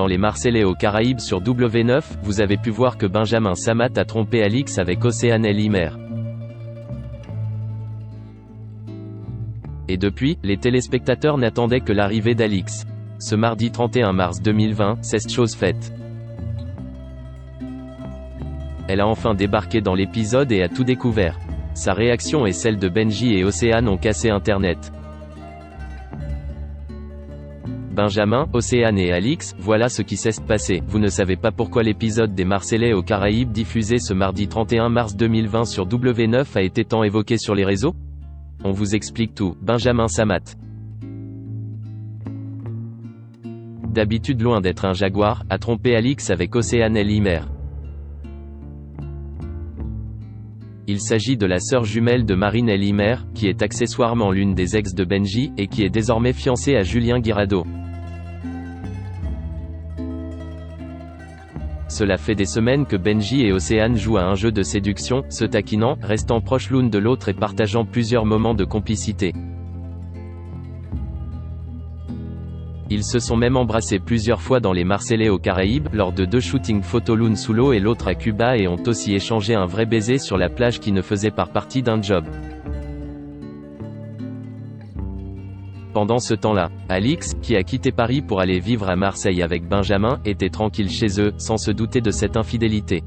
Dans les Marseillais aux Caraïbes sur W9, vous avez pu voir que Benjamin Samat a trompé Alix avec Océane El Imer. Et depuis, les téléspectateurs n'attendaient que l'arrivée d'Alix. Ce mardi 31 mars 2020, c'est chose faite. Elle a enfin débarqué dans l'épisode et a tout découvert. Sa réaction et celle de Benji et Océane ont cassé Internet. Benjamin, Océane et Alix, voilà ce qui s'est passé. Vous ne savez pas pourquoi l'épisode des Marseillais aux Caraïbes diffusé ce mardi 31 mars 2020 sur W9 a été tant évoqué sur les réseaux? On vous explique tout. Benjamin Samat, d'habitude loin d'être un jaguar, a trompé Alix avec Océane El Imer. Il s'agit de la sœur jumelle de Marine El Imer, qui est accessoirement l'une des ex de Benji, et qui est désormais fiancée à Julien Guirado. Cela fait des semaines que Benji et Océane jouent à un jeu de séduction, se taquinant, restant proches l'une de l'autre et partageant plusieurs moments de complicité. Ils se sont même embrassés plusieurs fois dans les Marseillais aux Caraïbes, lors de 2 shootings photos l'une sous l'eau et l'autre à Cuba, et ont aussi échangé un vrai baiser sur la plage qui ne faisait pas partie d'un job. Pendant ce temps-là, Alix, qui a quitté Paris pour aller vivre à Marseille avec Benjamin, était tranquille chez eux, sans se douter de cette infidélité.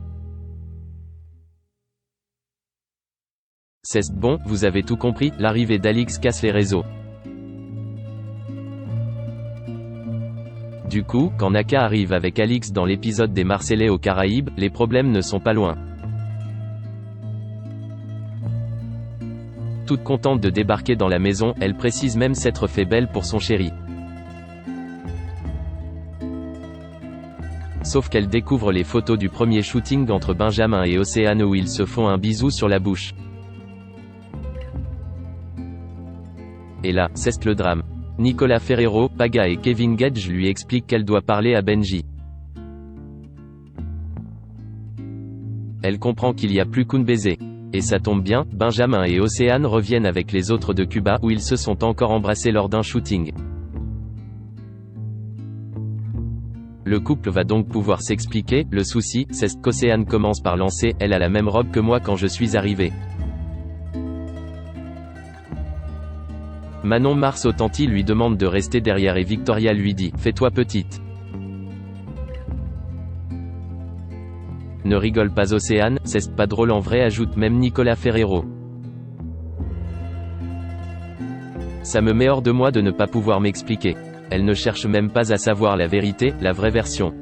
C'est bon, vous avez tout compris, l'arrivée d'Alix casse les réseaux. Du coup, quand Naka arrive avec Alix dans l'épisode des Marseillais aux Caraïbes, les problèmes ne sont pas loin. Toute contente de débarquer dans la maison, elle précise même s'être fait belle pour son chéri. Sauf qu'elle découvre les photos du premier shooting entre Benjamin et Océane où ils se font un bisou sur la bouche. Et là, c'est le drame. Nicolas Ferrero, Paga et Kevin Gage lui expliquent qu'elle doit parler à Benji. Elle comprend qu'il n'y a plus qu'un baiser. Et ça tombe bien, Benjamin et Océane reviennent avec les autres de Cuba, où ils se sont encore embrassés lors d'un shooting. Le couple va donc pouvoir s'expliquer. Le souci, c'est qu'Océane commence par lancer « Elle a la même robe que moi quand je suis arrivé ». Manon Mars Autanti lui demande de rester derrière et Victoria lui dit « Fais-toi petite ». Ne rigole pas Océane, c'est pas drôle en vrai, ajoute même Nicolas Ferrero. Ça me met hors de moi de ne pas pouvoir m'expliquer. Elle ne cherche même pas à savoir la vérité, la vraie version.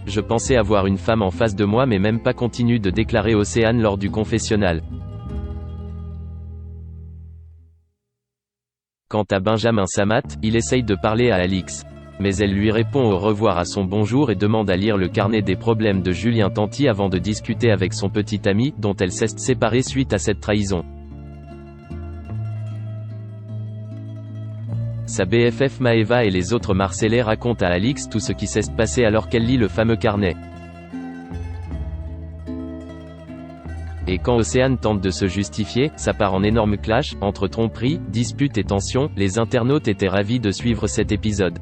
Je pensais avoir une femme en face de moi mais même pas, continue de déclarer Océane lors du confessionnal. Quant à Benjamin Samat, il essaye de parler à Alix. Mais elle lui répond au revoir à son bonjour et demande à lire le carnet des problèmes de Julien Tanti avant de discuter avec son petit ami, dont elle s'est séparée suite à cette trahison. Sa BFF Maeva et les autres Marseillais racontent à Alix tout ce qui s'est passé alors qu'elle lit le fameux carnet. Et quand Océane tente de se justifier, ça part en énorme clash, entre tromperie, disputes et tensions. Les internautes étaient ravis de suivre cet épisode.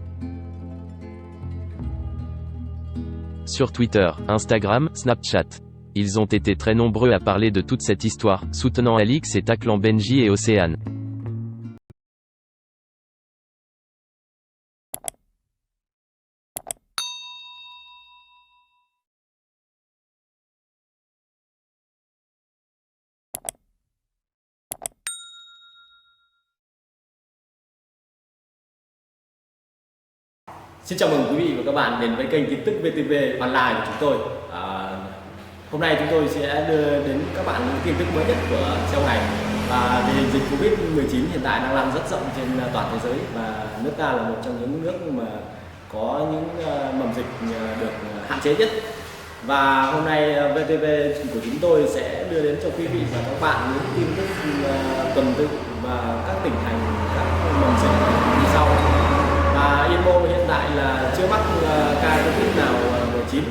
Sur Twitter, Instagram, Snapchat. Ils ont été très nombreux à parler de toute cette histoire, soutenant Alix et taclant Benji et Océane. Xin chào mừng quý vị và các bạn đến với kênh tin tức VTV online của chúng tôi. Hôm nay chúng tôi sẽ đưa đến các bạn những tin tức mới nhất của show này. Và tình hình dịch Covid-19 hiện tại đang lan rất rộng trên toàn thế giới và nước ta là một trong những nước mà có những mầm dịch được hạn chế nhất. Và hôm nay VTV của chúng tôi sẽ đưa đến cho quý vị và các bạn những tin tức tuần tự và các tỉnh thành, các mầm dịch như sau. Và Yên Mô hiện tại là chưa mắc ca Covid nào 19